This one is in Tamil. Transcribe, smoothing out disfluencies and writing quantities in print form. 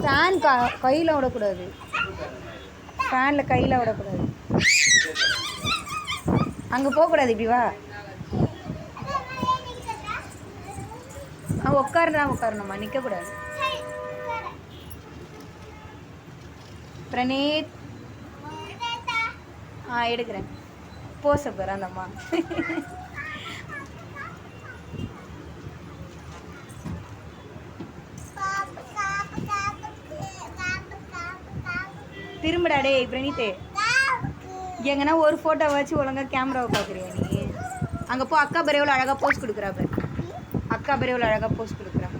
ஃபேன் கையில் விடக்கூடாது, ஃபேனில் கையில் விடக்கூடாது. அங்கே போகக்கூடாது, இப்படி வா. உட்காருதான் உட்காரணுமா, நிற்கக்கூடாது. பிரணீத் எடுக்கிறேன். போச பாரு அந்த அம்மா. திரும்படா டேய் பிரணீத்தே. எங்கன்னா ஒரு ஃபோட்டோ வச்சு ஒழுங்காக கேமராவை பார்க்குறியா நீ? அங்கே போ, அக்கா பெரியவளை அழகாக போஸ்ட் கொடுக்குறா பாரு. அக்கா பெரியவளை அழகாக போஸ்ட் கொடுக்குறா.